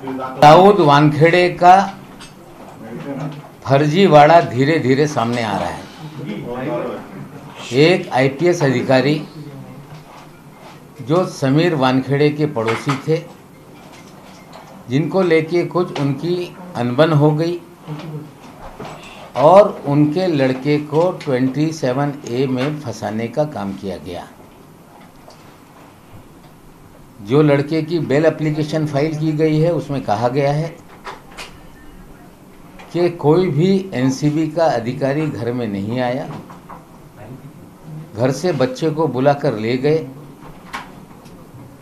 दाऊद वानखेड़े का फर्जीवाड़ा धीरे धीरे सामने आ रहा है। एक आईपीएस अधिकारी जो समीर वानखेड़े के पड़ोसी थे, जिनको लेके कुछ उनकी अनबन हो गई और उनके लड़के को 27A में फंसाने का काम किया गया। जो लड़के की बेल एप्लीकेशन फाइल की गई है उसमें कहा गया है कि कोई भी एनसीबी का अधिकारी घर में नहीं आया, घर से बच्चे को बुलाकर ले गए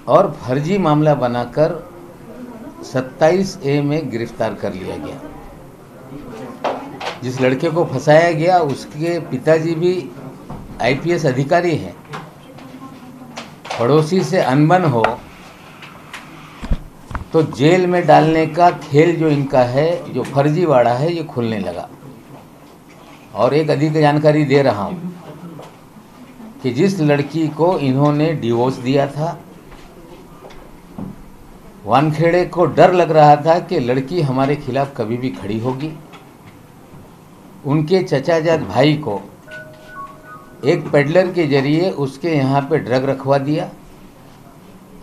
और फर्जी मामला बनाकर 27A में गिरफ्तार कर लिया गया। जिस लड़के को फंसाया गया उसके पिताजी भी आईपीएस अधिकारी हैं। पड़ोसी से अनबन हो तो जेल में डालने का खेल जो इनका है, जो फर्जीवाड़ा है, ये खुलने लगा। और एक अधिक जानकारी दे रहा हूँ कि जिस लड़की को इन्होंने डिवोर्स दिया था, वानखेड़े को डर लग रहा था कि लड़की हमारे खिलाफ कभी भी खड़ी होगी। उनके चचाजाद भाई को एक पेडलर के जरिए उसके यहाँ पे ड्रग रखवा दिया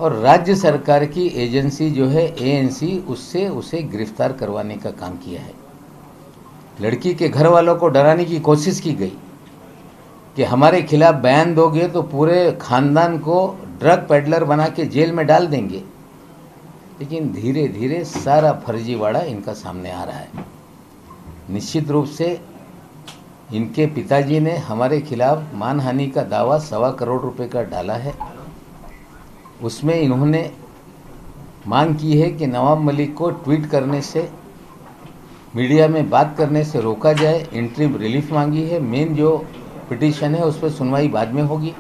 और राज्य सरकार की एजेंसी जो है एएनसी, उससे उसे गिरफ्तार करवाने का काम किया है। लड़की के घर वालों को डराने की कोशिश की गई कि हमारे खिलाफ बयान दोगे तो पूरे खानदान को ड्रग पेडलर बना के जेल में डाल देंगे। लेकिन धीरे धीरे सारा फर्जीवाड़ा इनका सामने आ रहा है। निश्चित रूप से इनके पिताजी ने हमारे खिलाफ मानहानि का दावा 1.25 करोड़ रुपए का डाला है। उसमें इन्होंने मांग की है कि नवाब मलिक को ट्वीट करने से, मीडिया में बात करने से रोका जाए। इंटरिम रिलीफ मांगी है। मेन जो पिटीशन है उस पर सुनवाई बाद में होगी।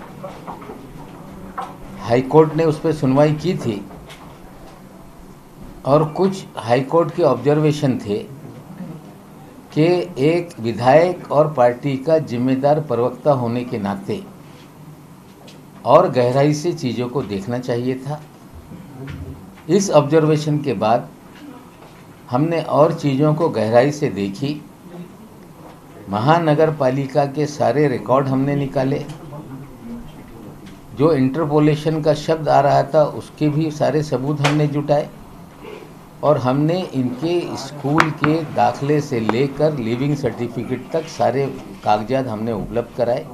हाई कोर्ट ने उस पर सुनवाई की थी और कुछ हाई कोर्ट के ऑब्जर्वेशन थे कि एक विधायक और पार्टी का जिम्मेदार प्रवक्ता होने के नाते और गहराई से चीज़ों को देखना चाहिए था। इस ऑब्जर्वेशन के बाद हमने और चीज़ों को गहराई से देखी। महानगर पालिका के सारे रिकॉर्ड हमने निकाले। जो इंटरपोलेशन का शब्द आ रहा था उसके भी सारे सबूत हमने जुटाए और हमने इनके स्कूल के दाखिले से लेकर लिविंग सर्टिफिकेट तक सारे कागजात हमने उपलब्ध कराए।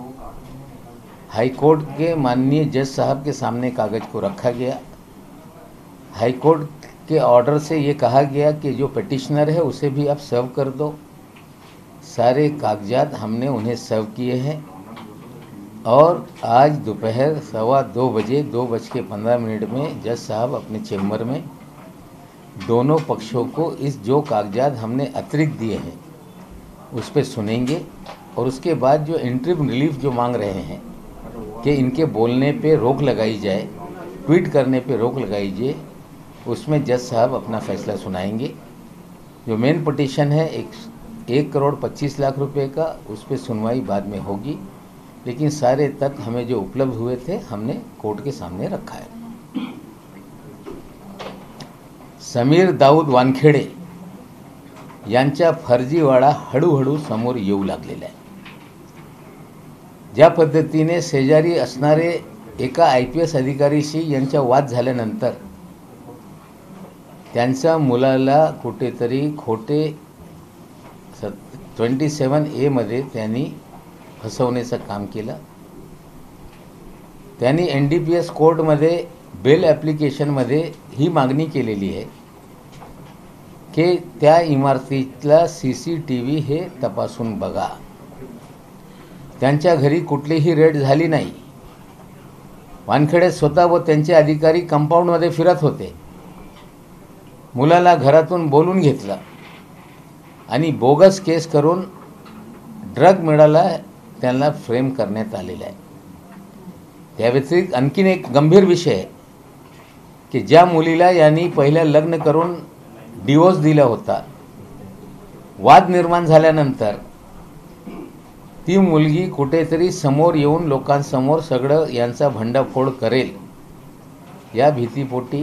हाई कोर्ट के माननीय जज साहब के सामने कागज को रखा गया। हाई कोर्ट के ऑर्डर से ये कहा गया कि जो पिटिशनर है उसे भी आप सर्व कर दो। सारे कागजात हमने उन्हें सर्व किए हैं और आज दोपहर 2:15 बजे 2:15 में जज साहब अपने चेम्बर में दोनों पक्षों को इस जो कागजात हमने अतिरिक्त दिए हैं उस पर सुनेंगे और उसके बाद जो इंटरिम रिलीफ जो मांग रहे हैं कि इनके बोलने पे रोक लगाई जाए, ट्वीट करने पे रोक लगाई जाए, उसमें जज साहब अपना फैसला सुनाएंगे। जो मेन पिटीशन है 1,25,00,000 रुपए का, उस पर सुनवाई बाद में होगी। लेकिन सारे तथ्य हमें जो उपलब्ध हुए थे हमने कोर्ट के सामने रखा है। समीर दाऊद वानखेडे यांचा फर्जीवाडा हळूहळू समोर येऊ लागलेला आहे। ज्या पद्धतीने शेजारी असणारे एका आयपीएस अधिकारीशी यांचा वाद झाल्यानंतर त्यांच्या मुलाला कुठेतरी खोटे 27A मध्ये त्यांनी फसवण्याचं काम केलं। त्यांनी NDPS कोर्टमध्ये बेल ॲप्लिकेशनमध्ये ही मागणी केलेली आहे की त्या इमारतीतला CCTV हे तपासून बघा। त्यांच्या घरी कुठलीही रेड झाली नाही। वानखेडे स्वतः व त्यांचे अधिकारी कंपाऊंडमध्ये फिरत होते। मुलाला घरातून बोलून घेतलं आणि बोगस केस करून ड्रग मिळाला त्यांना फ्रेम करण्यात आलेला आहे। त्या व्यतिरिक्त आणखीन एक गंभीर विषय आहे की ज्या मुलीला यांनी पहिल्या लग्न करून डिवोर्स दिला होता, वाद निर्माण झाल्यानंतर ती मुलगी कुठेतरी समोर येऊन लोकांसमोर सगळं यांचा भंडाफोड करेल या भीतीपोटी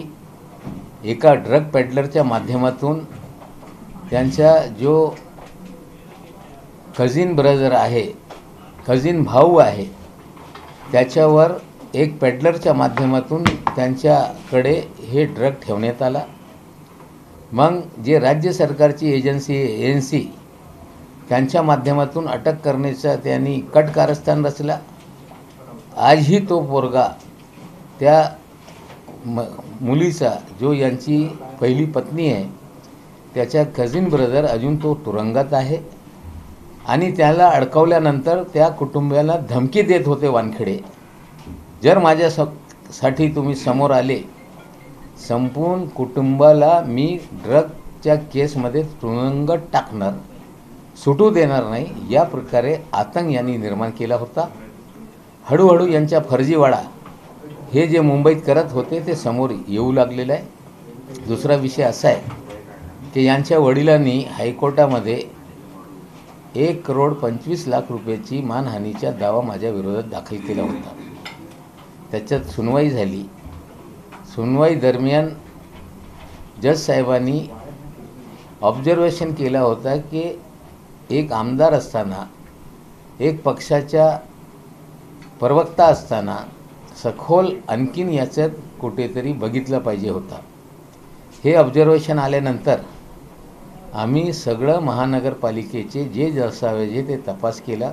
एका ड्रग पेडलरच्या माध्यमातून त्यांचा जो कझिन ब्रदर आहे, कझिन भाऊ आहे, त्याच्यावर एक पेडलरच्या माध्यमातून त्यांच्याकडे हे ड्रग ठेवण्यात आला। मग जे राज्य सरकारची एजन्सी ANC त्यांच्या माध्यमातून अटक करण्याचा त्यांनी कट कारस्थान रचला। आजही तो पोरगा त्या मुलीचा जो यांची पहिली पत्नी आहे त्याचा कझिन ब्रदर अजून तो तुरुंगात आहे आणि त्याला अडकवल्यानंतर त्या कुटुंबियाला धमकी देत होते वानखेडे, जर माझ्यासाठी तुम्ही समोर आले संपूर्ण कुटुंबाला मी ड्रगच्या केसमध्ये तुरुंगात टाकणार, सुटू देणार नाही, या प्रकारे आतंक यांनी निर्माण केला होता। हळूहळू यांचा फर्जीवाडा हे जे मुंबईत करत होते ते समोर येऊ लागलेलं आहे। दुसरा विषय असा आहे की यांच्या वडिलांनी हायकोर्टामध्ये 1,25,00,000 रुपयाची मानहानीचा दावा माझ्या विरोधात दाखल केला होता। त्याच्यात सुनवाई झाली। सुनवाई दरम्यान जज साहेबांनी ऑब्झर्वेशन केला होता की एक आमदार असताना, एक पक्षाचा प्रवक्ता असताना सखोल आणखीन याच्यात कुठेतरी बघितलं पाहिजे होता। हे ऑब्झर्वेशन आल्यानंतर आम्ही सगळं महानगरपालिकेचे जे दस्तावेज आहे ते तपास केला,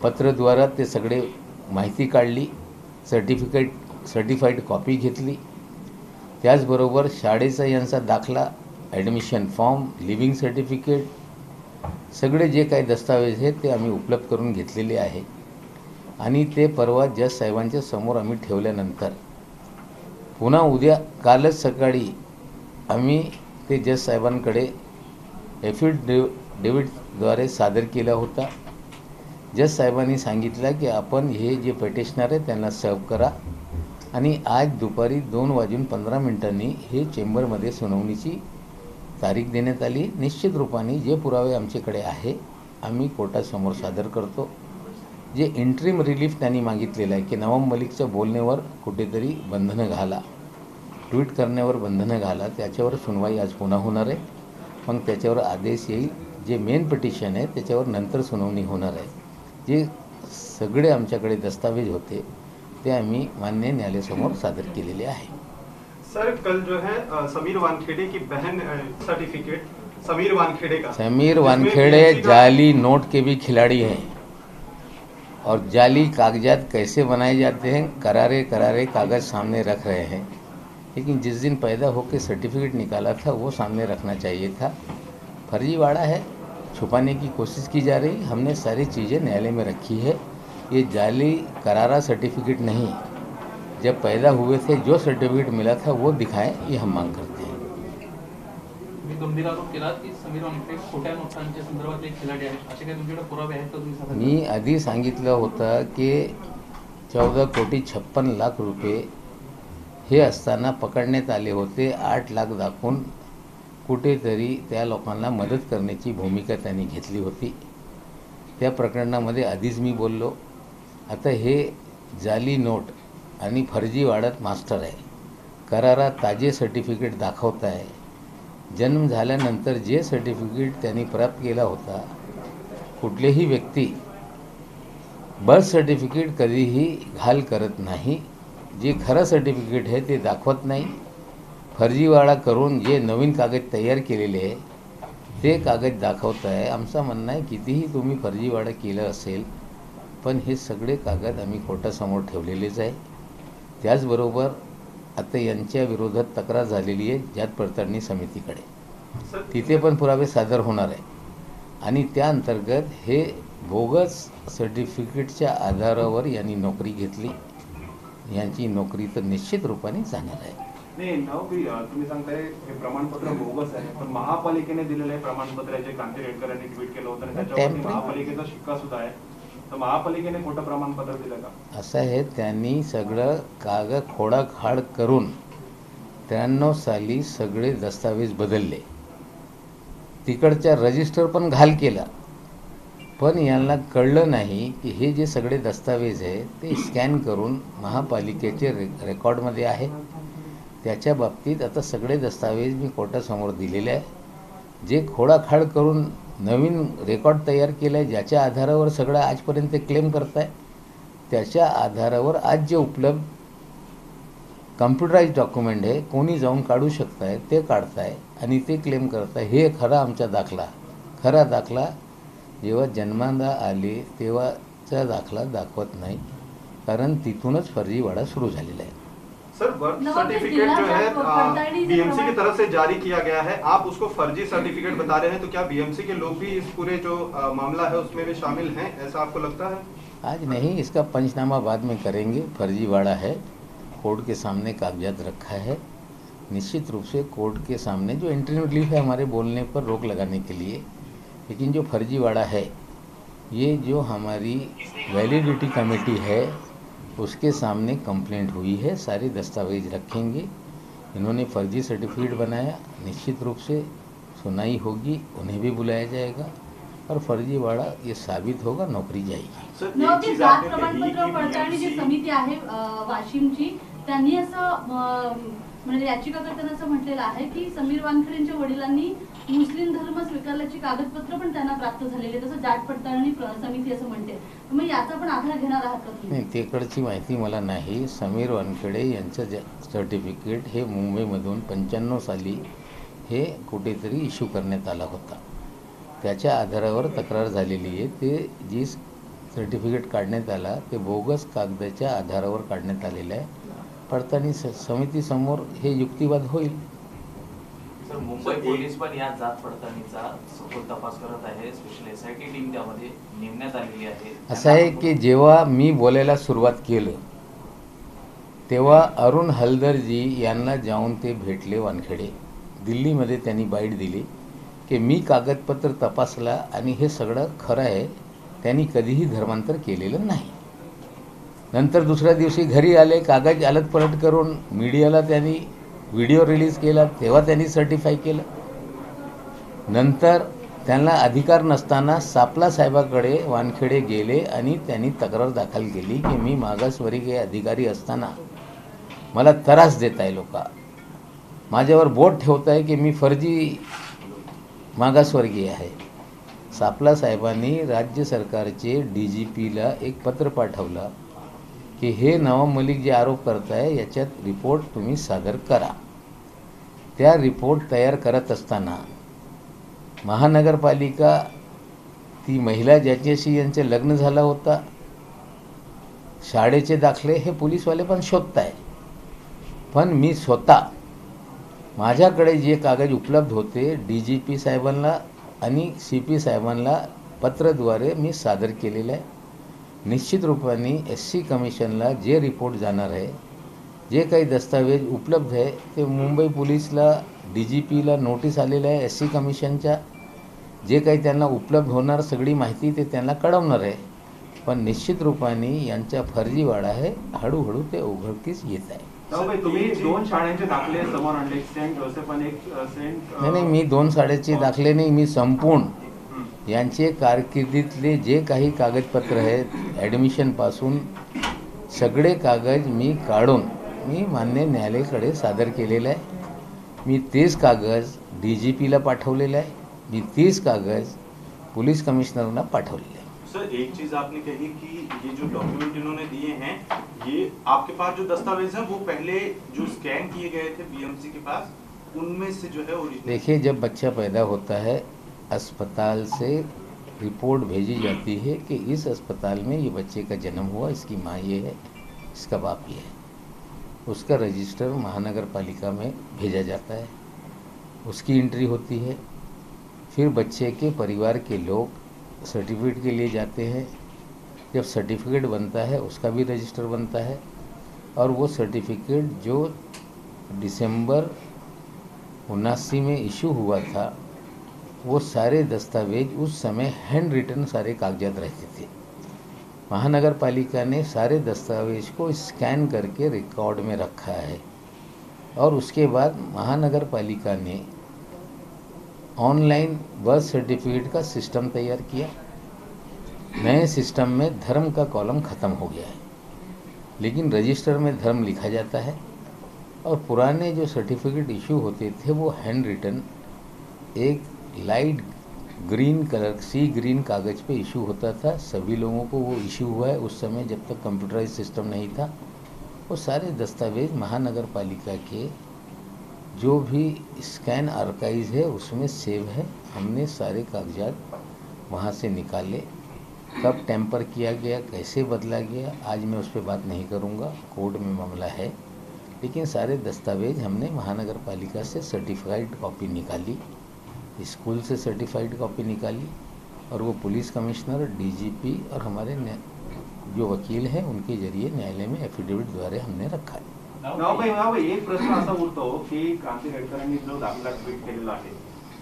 पत्रद्वारा ते सगळे माहिती काढली, सर्टिफाईड कॉपी घेतली, त्याचबरोबर शाळेचा यांचा दाखला, ॲडमिशन फॉर्म, लिव्हिंग सर्टिफिकेट, सगळे जे काही दस्तावेज आहेत ते आम्ही उपलब्ध करून घेतलेले आहे आणि ते परवा जज साहेबांच्या समोर आम्ही ठेवल्यानंतर पुन्हा उद्या कालच सकाळी आम्ही ते जज साहेबांकडे ॲफिडेव्हिटद्वारे सादर केला होता। जज साहेबांनी सांगितलं की आपण हे जे पेटिशनर आहे त्यांना सर्व करा आणि आज दुपारी 2:15 हे चेंबरमध्ये सुनावणीची तारीख देण्यात आली। निश्चित रूपाने जे पुरावे आमच्याकडे आहे आम्ही कोर्टासमोर सादर करतो। जे इंटरिम रिलीफ त्यांनी मागितलेलं आहे की नवाब मलिकच्या बोलण्यावर कुठेतरी बंधनं घाला, ट्विट करण्यावर बंधनं घाला, त्याच्यावर सुनवाई आज पुन्हा होणार आहे। मग त्याच्यावर आदेश येईल। जे मेन पिटिशन आहे त्याच्यावर नंतर सुनावणी होणार आहे। जे सगळे आमच्याकडे दस्तावेज होते ते आम्ही मान्य न्यायालयासमोर सादर केलेले आहे। सर, कल जो है समीर वानखेड़े की बहन सर्टिफिकेट समीर वानखेड़े जाली नोट के भी खिलाड़ी हैं और जाली कागजात कैसे बनाए जाते हैं, करारे कागज़ सामने रख रहे हैं, लेकिन जिस दिन पैदा होकर सर्टिफिकेट निकाला था वो सामने रखना चाहिए था। फर्जीवाड़ा है, छुपाने की कोशिश की जा रही। हमने सारी चीज़ें न्यायालय में रखी है। ये जाली करारा सर्टिफिकेट नहीं, जब पैदा हुए थे जो सर्टिफिकेट मिला था वो दिखाएं, ये हम मांग करते हैं। मी आधी सांगितलं होतं की 14,56,00,000 रुपये हे असताना पकडण्यात आले होते। 8 लाख दाखवून कुठेतरी त्या लोकांना मदत करण्याची भूमिका त्यांनी घेतली होती। त्या प्रकरणामध्ये आधीच मी बोललो। आता हे जाली नोट आणि फर्जीवाड्यात मास्टर आहे, करारा ताजे सर्टिफिकेट दाखवत आहे। जन्म झाल्यानंतर जे सर्टिफिकेट त्यांनी प्राप्त केला होता, कुठलेही व्यक्ती बर्थ सर्टिफिकेट कधीही घाल करत नाही। जे खरं सर्टिफिकेट आहे ते दाखवत नाही, फर्जीवाडा करून जे नवीन कागद तयार केलेले आहे ते कागद दाखवत आहे। आमचं म्हणणं आहे कितीही तुम्ही फर्जीवाडा केलं असेल पण हे सगळे कागद आम्ही कोर्टासमोर ठेवलेलेच आहे। त्याचबरोबर आता यांच्या विरोधात तक्रार झालेली आहे जात पडताळणी समितीकडे, तिथे पण पुरावे सादर होणार आहे आणि त्या अंतर्गत हे बोगस सर्टिफिकेटच्या आधारावर यांनी नोकरी घेतली। यांची नोकरी तर निश्चित रूपाने जाणार आहे। नाही नोकरी तुम्ही सांगताय हे प्रमाणपत्र बोगस आहे, पण महापालिकेने दिलेले प्रमाणपत्र जे क्रांती रेडकर यांनी ट्विट केलं होतं त्याच्यावर महापालिकेचा शिक्का सुद्धा आहे, तर महापालिकेने खोटं प्रमाणपत्र दिलं का? असं आहे, त्यांनी सगळं कागद खोडाखाड करून 93 साली सगळे दस्तावेज बदलले, तिकडच्या रजिस्टर पण घाल केला, पण यांना कळलं नाही की हे जे सगळे दस्तावेज आहे ते स्कॅन करून महापालिकेचे रेकॉर्डमध्ये आहे। त्याच्या बाबतीत आता सगळे दस्तावेज मी कोर्टासमोर दिलेले आहे. जे खोडाखाड करून नवीन रेकॉर्ड तयार केलं आहे, ज्याच्या आधारावर सगळं आजपर्यंत क्लेम करताय, त्याच्या आधारावर आज जे उपलब्ध कम्प्युटराइज डॉक्युमेंट आहे, कोणी जाऊन काढू शकताय ते काढताय आणि ते क्लेम करताय. हे खरा आमचा दाखला. खरा दाखला जेव्हा जन्माला आले तेव्हाचा दाखला दाखवत नाही, कारण तिथूनच फर्जीवाड़ा शुरू झालेला आहे. सर, बर्थ सर्टिफिकेट जो है बीएमसी की तरफ से जारी किया गया है, आप उसको फर्जी सर्टिफिकेट बता रहे हैं, तो क्या बीएमसी के लोग भी इस पूरे जो मामला है उसमें भी शामिल हैं, ऐसा आपको लगता है? आज नहीं, इसका पंचनामा बाद में करेंगे. फर्जीवाड़ा है, कोर्ट के सामने कागजात रखा है. निश्चित रूप से कोर्ट के सामने जो इंटरव्यू ली है हमारे बोलने पर रोक लगाने के लिए, लेकिन जो फर्जीवाड़ा है, ये जो हमारी वैलिडिटी कमेटी है उसके सामने कंप्लेंट हुई है. सारे दस्तावेज रखेंगे. इन्होंने फर्जी सर्टिफिकेट बनाया, निश्चित रूप से सुनाई होगी, उन्हें भी बुलाया जाएगा और फर्जीवाड़ा ये साबित होगा, नौकरी जाएगी. जात प्रमाणपत्र पडताळणी जी समिती आहे वाशिमची, त्यांनी असं म्हणजे याचिकाकर्त्यांना असं म्हटलेलं आहे की समीर वानखेडेंच्या वडिलांनी मुस्लिम धर्म स्वीकारल्याची कागदपत्र पण त्यांना प्राप्त झालेली, तसं जात पडताळणी समिती असं म्हणते. मग याचा पण आधार घेणार आहात का तुम्ही? नाही, तेकडची माहिती मला नाही. समीर वानखेडे यांचं सर्टिफिकेट हे मुंबईमधून 95 साली हे कुठेतरी इश्यू करण्यात आला होता. त्याच्या आधारावर तक्रार झालेली आहे. ते जी सर्टिफिकेट काढण्यात आला ते बोगस कागदाच्या आधारावर काढण्यात आलेलं आहे. पडताळणी समितीसमोर हे युक्तिवाद होईल. सर, मुंबई पोलीस पण या जात पडताळणीचा सखोल तपास करत आहे. स्पेशल SIT टीम त्यामध्ये नेमण्यात आलेली आहे. असं आहे की जेव्हा मी बोलायला सुरुवात केलं तेव्हा अरुण हलदरजी यांना जाऊन ते भेटले. वानखेडे दिल्लीमध्ये त्यांनी बाईट दिली की मी कागदपत्र तपासला आणि हे सगळं खरं आहे, त्यांनी कधीही धर्मांतर केलेलं नाही. नंतर दुसऱ्या दिवशी घरी आले, कागद अलटपलट करून मीडियाला त्यांनी व्हिडिओ रिलीज केला, तेव्हा त्यांनी सर्टिफाय केलं. नंतर त्यांना अधिकार नसताना सापला साहेबाकडे वानखेडे गेले आणि त्यांनी तक्रार दाखल केली की मी मागासवर्गीय अधिकारी असताना मला त्रास देत आहे, लोक माझ्यावर बोट ठेवत आहे की मी फर्जी मागासवर्गीय आहे. सापला साहेबांनी राज्य सरकारचे DGPला एक पत्र पाठवलं की हे नवाब मलिक जे आरोप करताय याच्यात रिपोर्ट तुम्ही सादर करा. त्या रिपोर्ट तयार करत असताना महानगरपालिका, ती महिला ज्याच्याशी यांचे लग्न झालं होता, शाळेचे दाखले हे पोलीसवाले पण शोधताय. पण मी स्वतः माझ्याकडे जे कागद उपलब्ध होते DGP साहेबांना आणि CP साहेबांना पत्राद्वारे मी सादर केलेलं आहे. निश्चित रूपाने SC कमिशनला जे रिपोर्ट जाणार आहे, जे काही दस्तावेज उपलब्ध आहे ते मुंबई पोलीसला, DGPला नोटीस आलेलं आहे. SC कमिशनच्या जे काही त्यांना उपलब्ध होणार सगळी माहिती ते त्यांना कळवणार आहे. पण निश्चित रूपाने यांचा फर्जीवाडा आहे, हळूहळू ते उघडकीस येत आहे. तुम्ही 2 शाळांचे दाखले समोर आणले, सेंट जोसेफ आणि सेंट नाही, मी 2 शाळेचे दाखले नाही, मी संपूर्ण यांचे कारकिर्दीतले जे काही कागदपत्र आहेत, ॲडमिशनपासून सगळे कागद मी काढून मी मान्य न्यायालयाकडे सादर केलेलं आहे. मी तेच कागद DGPला पाठवलेलं आहे. मी तेच कागद पुलिस कमिश्नरना पाठवलेले आहे. सर, एक चीज आपने कही कि ये जो डॉक्यूमेंट इन्होंने दिए हैं, ये आपके पास जो दस्तावेज हैं वो पहले जो स्कैन किए गए थे BMC के पास, उनमें से जो है ओरिजिनल। देखिए, जब बच्चा पैदा होता है अस्पताल से रिपोर्ट भेजी जाती है कि इस अस्पताल में ये बच्चे का जन्म हुआ, इसकी माँ ये है, इसका बाप ये है. उसका रजिस्टर महानगर पालिका में भेजा जाता है, उसकी एंट्री होती है. फिर बच्चे के परिवार के लोग सर्टिफिकेट के लिए जाते हैं. जब सर्टिफिकेट बनता है उसका भी रजिस्टर बनता है और वो सर्टिफिकेट जो दिसंबर 79 में इशू हुआ था, वो सारे दस्तावेज उस समय हैंड रिटन सारे कागजात रहते थे. महानगर पालिका ने सारे दस्तावेज को स्कैन करके रिकॉर्ड में रखा है और उसके बाद महानगर पालिका ने ऑनलाइन बर्थ सर्टिफिकेट का सिस्टम तैयार किया. नए सिस्टम में धर्म का कॉलम ख़त्म हो गया है, लेकिन रजिस्टर में धर्म लिखा जाता है और पुराने जो सर्टिफिकेट इशू होते थे वो हैंड रिटन एक light green colour sea green कागज़ पे इशू होता था। सभी लोगों को वो इशू हुआ है। उस समय जब तक कंप्यूटराइज सिस्टम नहीं था, वो सारे दस्तावेज महानगर पालिका के जो भी स्कैन आर्काइव है उसमें सेव है। हमने सारे कागजात वहाँ से निकाले। कब टेम्पर किया गया, कैसे बदला गया, आज मैं उस पर बात नहीं करूँगा, कोर्ट में मामला है। लेकिन सारे दस्तावेज हमने महानगर पालिका से सर्टिफाइड कॉपी निकाली, स्कूल से सर्टिफाइड कॉपी निकाली, और वो पुलिस कमिश्नर, डीजीपी और हमारे जो वकील हैं उनके जरिए न्यायालय में एफिडेविट द्वारे हमने रखा है। नावभाई एक प्रश्न असा उरतो की क्रांती रेडकरांनी जो दाखला ट्विट केलेला आहे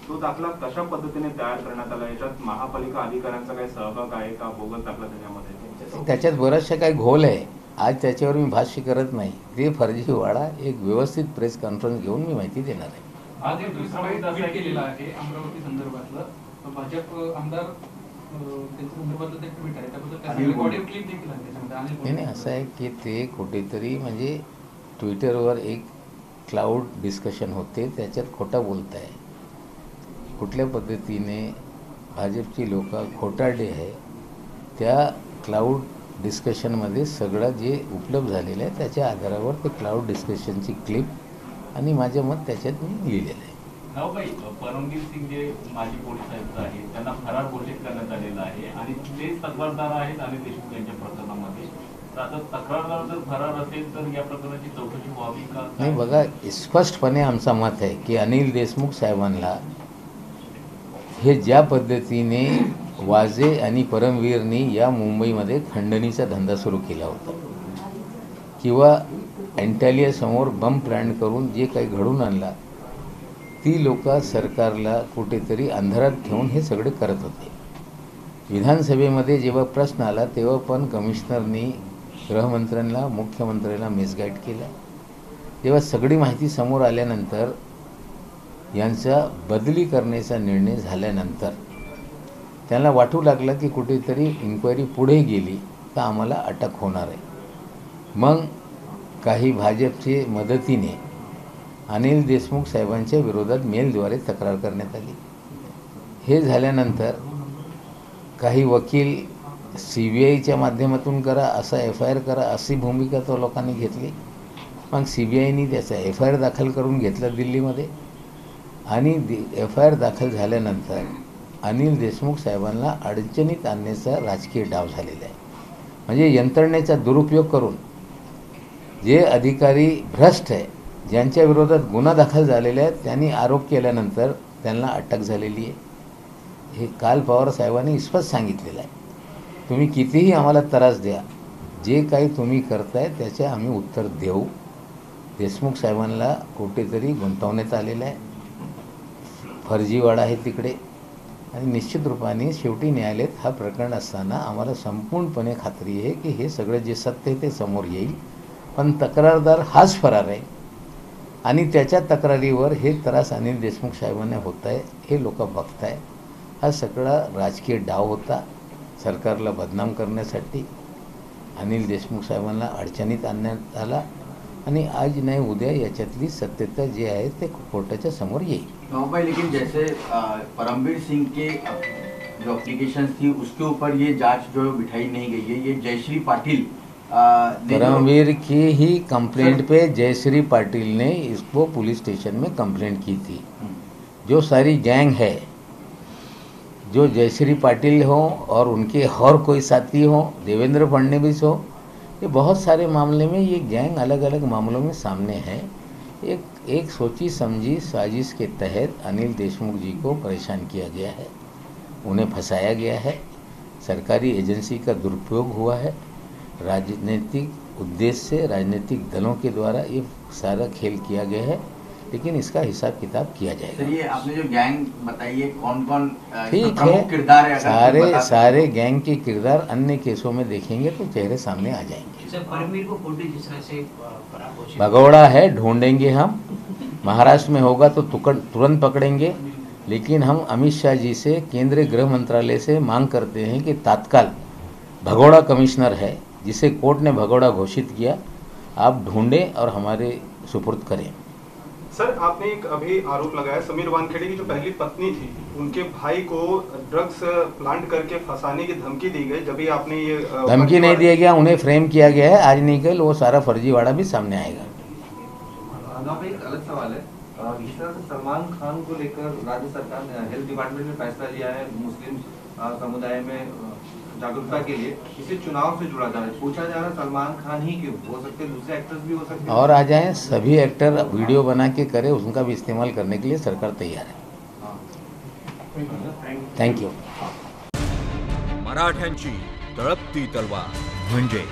तो दाखला कशा पद्धतीने तयार करण्यात आला, याच्यात महापालिका अधिकाऱ्यांचा काही सहभाग आहे का, बोगस दाखला त्याच्यामध्ये? त्याच्यात बराचशा काही घोल आहे। आज त्याच्यावर मी भाष्य करत नाही, ते फर्जीवाडा एक व्यवस्थित प्रेस कॉन्फरन्स घेऊन मी माहिती देणार आहे। आज एक दुसरा ट्विट केलेला आहे अमरावती संदर्भातलं, भाजप आमदार त्यांच्या संदर्भातलं ते ट्विट आहे, त्याबद्दल ऑडिओ क्लिप देखील आहे त्याच्यामध्ये। नाही, असं आहे की ते कुठेतरी म्हणजे ट्विटरवर एक क्लाउड डिस्कशन होते, त्याच्यात खोटा बोलत आहे। कुठल्या पद्धतीने भाजपची लोक खोटारडे आहे, त्या क्लाउड डिस्कशनमध्ये सगळं जे उपलब्ध झालेलं आहे त्याच्या आधारावर ते क्लाउड डिस्कशनची क्लिप आणि माझे मत त्याच्यात मी लिहिलेलं आहे। नावभाई, परमवीर सिंग जे माजी पोलीस आयुक्त आहेत त्यांना फरार घोषित करण्यात आलेलं आहे आणि तेच तक्रारदार आहेत अनिल देशमुख यांच्या प्रकरणामध्ये। तर आता तक्रारदार जर फरार असेल तर या प्रकरणाची चौकशी व्हावी का? नाही, बघा, स्पष्टपणे आमचा मत आहे की अनिल देशमुख साहेबांना हे ज्या पद्धतीने वाजे आणि परमवीरनी या मुंबईमध्ये खंडणीचा धंदा सुरू केला होता किंवा अँटालिया समोर बम प्लॅन करून जे काही घडून आणला, ती लोक सरकारला कुठेतरी अंधारात ठेवून हे सगळे करत होते। विधानसभेमध्ये जेव्हा प्रश्न आला तेव्हा पण कमिशनरनी गृहमंत्र्यांना, मुख्यमंत्र्यांना मिसगाईड केला। तेव्हा सगळी माहिती समोर आल्यानंतर यांचा बदली करण्याचा निर्णय झाल्यानंतर त्यांना वाटू लागलं की कुठेतरी इन्क्वायरी पुढे गेली तर आम्हाला अटक होणार आहे। मग काही भाजपचे मदतीने अनिल देशमुख साहेबांच्या विरोधात मेलद्वारे तक्रार करण्यात आली। हे झाल्यानंतर काही वकील CBIच्या माध्यमातून करा, असा FIR करा, अशी भूमिका तो लोकांनी घेतली। मग CBIनी त्याचा FIR दाखल करून घेतला दिल्लीमध्ये आणि FIR दाखल झाल्यानंतर अनिल देशमुख साहेबांना अडचणीत आणण्याचा राजकीय डाव झालेला आहे। म्हणजे यंत्रणेचा दुरुपयोग करून जे अधिकारी भ्रष्ट आहे, ज्यांच्या विरोधात गुन्हा दाखल झालेला आहे, त्यांनी आरोप केल्यानंतर त्यांना अटक झालेली आहे। हे काल पवार साहेबांनी स्पष्ट सांगितलेलं आहे, तुम्ही कितीही आम्हाला त्रास द्या, जे काही तुम्ही करताय त्याचे आम्ही उत्तर देऊ। देशमुख साहेबांना कुठेतरी गुंतवण्यात आलेलं आहे, फर्जीवाडा आहे तिकडे, आणि निश्चित रूपाने शेवटी न्यायालयात हा प्रकरण असताना आम्हाला संपूर्णपणे खात्री आहे की हे सगळं जे सत्य आहे ते समोर येईल। पण तक्रारदार हाच फरार आहे आणि त्याच्या तक्रारीवर हे त्रास अनिल देशमुख साहेबांना होत आहे, हे लोक बघताय। हा सगळा राजकीय डाव होता सरकारला बदनाम करण्यासाठी। अनिल देशमुख साहेबांना अडचणीत आणण्यात आला आणि आज नाही उद्या याच्यातली सत्यता जी आहे ते कोर्टाच्या समोर येईल। भाई, लेकिन जैसे परमवीर सिंह के जो एप्लीकेशन थी उसके ऊपर ये जांच जो बिठाई नहीं गई है, ये जयश्री पाटिल परमवीर की ही कंप्लेंट पे जयश्री पाटिल ने इसको पुलिस स्टेशन में कंप्लेंट की थी। जो सारी गैंग है, जो जयश्री पाटिल हो और उनके और कोई साथी हो, देवेंद्र फडणवीस हो, ये बहुत सारे मामले में ये गैंग अलग अलग मामलों में सामने है। एक सोची समझी साजिश के तहत अनिल देशमुख जी को परेशान किया गया है, उन्हें फंसाया गया है, सरकारी एजेंसी का दुरुपयोग हुआ है, राजनीतिक उद्देश्य से राजनीतिक दलों के द्वारा ये सारा खेल किया गया है, लेकिन इसका हिसाब किताब किया जाएगा। सर, ये आपने जो गैंग बताई है, कौन कौन ठीक प्रमुख है, किरदार है? सारे गैंग के किरदार अन्य केसों में देखेंगे तो चेहरे सामने आ जाएंगे। सर, परमवीर को कोर्ट ने जिस तरह से भगौड़ा है, ढूंढेंगे हम, महाराष्ट्र में होगा तो तुरंत पकड़ेंगे। लेकिन हम अमित शाह जी से, केंद्रीय गृह मंत्रालय से मांग करते हैं कि तत्काल भगौड़ा कमिश्नर है जिसे कोर्ट ने भगौड़ा घोषित किया, आप ढूंढें और हमारे सुपुर्द करें। सर, आपने एक अभी आरोप लगाया समीर वानखेड़े की जो पहली पत्नी थी उनके भाई को ड्रग्स प्लांट करके फंसाने की धमकी दी गई। जब भी आपने ये धमकी नहीं दिया गया, उन्हें फ्रेम किया गया है। आज नहीं कल वो सारा फर्जीवाड़ा भी सामने आएगा। एक अलग सवाल है, जिस तरह से सलमान खान को लेकर राज्य सरकार ने हेल्थ डिपार्टमेंट ने फैसला लिया है मुस्लिम समुदाय में जागरूकता के लिए, इसे चुनाव से जुड़ा जा रहा है, पूछा जा रहा है सलमान खान ही क्यों हो सकते हैं, दूसरे एक्टर्स भी हो सकते हैं और आ जाएं, सभी एक्टर वीडियो बना के करें, उनका भी इस्तेमाल करने के लिए सरकार तैयार है। Thank you. मराठ्यांची तळपती तलवार म्हणजे